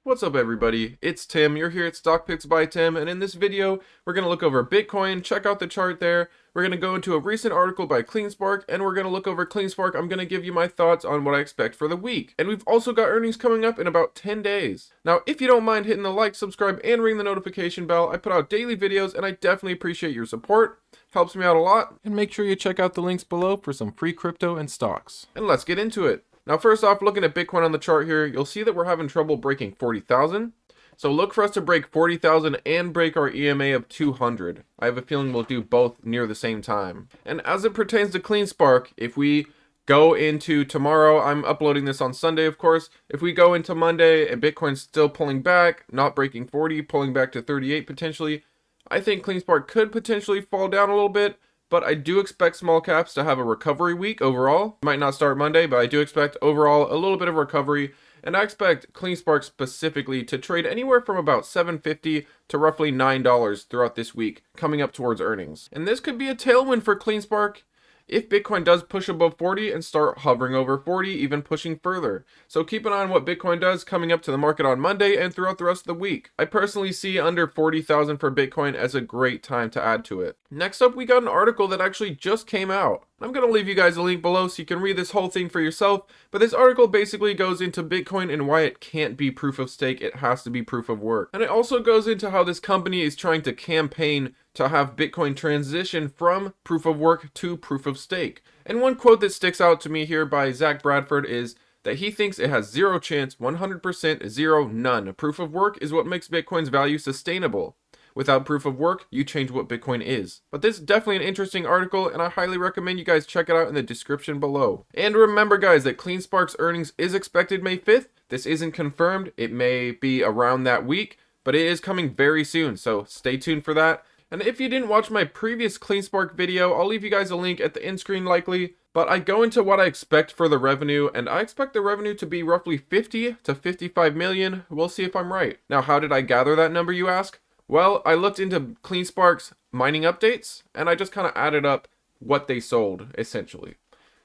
What's up everybody, it's Tim, you're here at Stock Picks by Tim, and in this video, we're going to look over Bitcoin, check out the chart there, we're going to go into a recent article by Cleanspark, and we're going to look over Cleanspark. I'm going to give you my thoughts on what I expect for the week. And we've also got earnings coming up in about 10 days. Now, if you don't mind hitting the like, subscribe, and ring the notification bell, I put out daily videos, and I definitely appreciate your support. Helps me out a lot, and make sure you check out the links below for some free crypto and stocks. And let's get into it. Now, first off, looking at Bitcoin on the chart here, you'll see that we're having trouble breaking 40,000. So look for us to break 40,000 and break our EMA of 200. I have a feeling we'll do both near the same time. And as it pertains to Cleanspark, if we go into tomorrow, I'm uploading this on Sunday, of course. If we go into Monday and Bitcoin's still pulling back, not breaking 40, pulling back to 38 potentially, I think Cleanspark could potentially fall down a little bit. But I do expect small caps to have a recovery week overall. Might not start Monday, but I do expect overall a little bit of recovery. And I expect Cleanspark specifically to trade anywhere from about $7.50 to roughly $9 throughout this week, coming up towards earnings. And this could be a tailwind for Cleanspark if Bitcoin does push above 40 and start hovering over 40, even pushing further. So keep an eye on what Bitcoin does coming up to the market on Monday and throughout the rest of the week. I personally see under 40,000 for Bitcoin as a great time to add to it. Next up, we got an article that actually just came out. I'm going to leave you guys a link below so you can read this whole thing for yourself, but this article basically goes into Bitcoin and why it can't be proof of stake, it has to be proof of work. And it also goes into how this company is trying to campaign to have Bitcoin transition from proof of work to proof of stake. And one quote that sticks out to me here by Zach Bradford is that he thinks it has zero chance, 100%, zero, none. Proof of work is what makes Bitcoin's value sustainable. Without proof of work, you change what Bitcoin is. But this is definitely an interesting article, and I highly recommend you guys check it out in the description below. And remember guys, that Cleanspark's earnings is expected May 5th. This isn't confirmed. It may be around that week, but it is coming very soon, so stay tuned for that. And if you didn't watch my previous Cleanspark video, I'll leave you guys a link at the end screen likely. But I go into what I expect for the revenue, and I expect the revenue to be roughly 50 to 55 million. We'll see if I'm right. Now, how did I gather that number, you ask? Well, I looked into Cleanspark's mining updates, and I just kind of added up what they sold, essentially.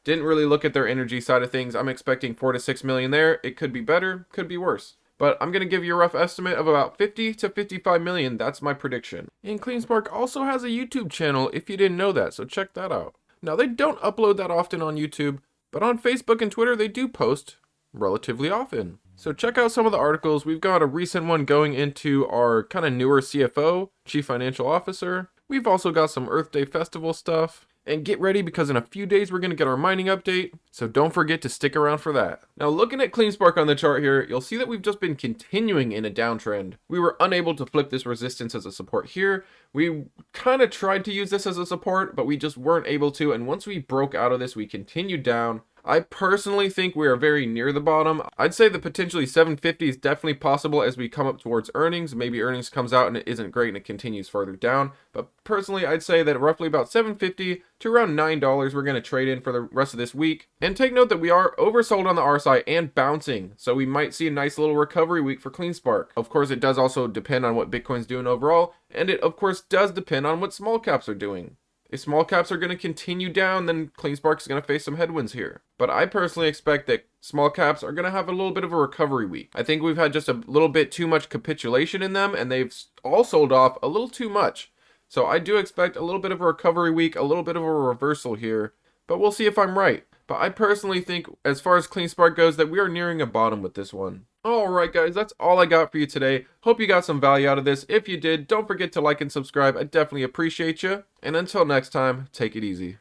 Didn't really look at their energy side of things. I'm expecting 4 to 6 million there. It could be better, could be worse. But I'm going to give you a rough estimate of about 50 to 55 million. That's my prediction. And Cleanspark also has a YouTube channel if you didn't know that, so check that out. Now, they don't upload that often on YouTube, but on Facebook and Twitter, they do post relatively often. So check out some of the articles. We've got a recent one going into our kind of newer CFO, Chief Financial Officer. We've also got some Earth Day Festival stuff. And get ready because in a few days we're going to get our mining update, so don't forget to stick around for that. Now looking at Cleanspark on the chart here, you'll see that we've just been continuing in a downtrend. We were unable to flip this resistance as a support here. We kind of tried to use this as a support, but we just weren't able to, and once we broke out of this, we continued down. I personally think we are very near the bottom. I'd say that potentially 750 is definitely possible as we come up towards earnings. Maybe earnings comes out and it isn't great and it continues further down. But personally, I'd say that roughly about 750 to around $9 we're going to trade in for the rest of this week. And take note that we are oversold on the RSI and bouncing. So we might see a nice little recovery week for Cleanspark. Of course, it does also depend on what Bitcoin's doing overall. And it, of course, does depend on what small caps are doing. If small caps are going to continue down, then Cleanspark is going to face some headwinds here. But I personally expect that small caps are going to have a little bit of a recovery week. I think we've had just a little bit too much capitulation in them, and they've all sold off a little too much. So I do expect a little bit of a recovery week, a little bit of a reversal here, but we'll see if I'm right. But I personally think, as far as Cleanspark goes, that we are nearing a bottom with this one. Alright guys, that's all I got for you today. Hope you got some value out of this. If you did, don't forget to like and subscribe. I definitely appreciate you. And until next time, take it easy.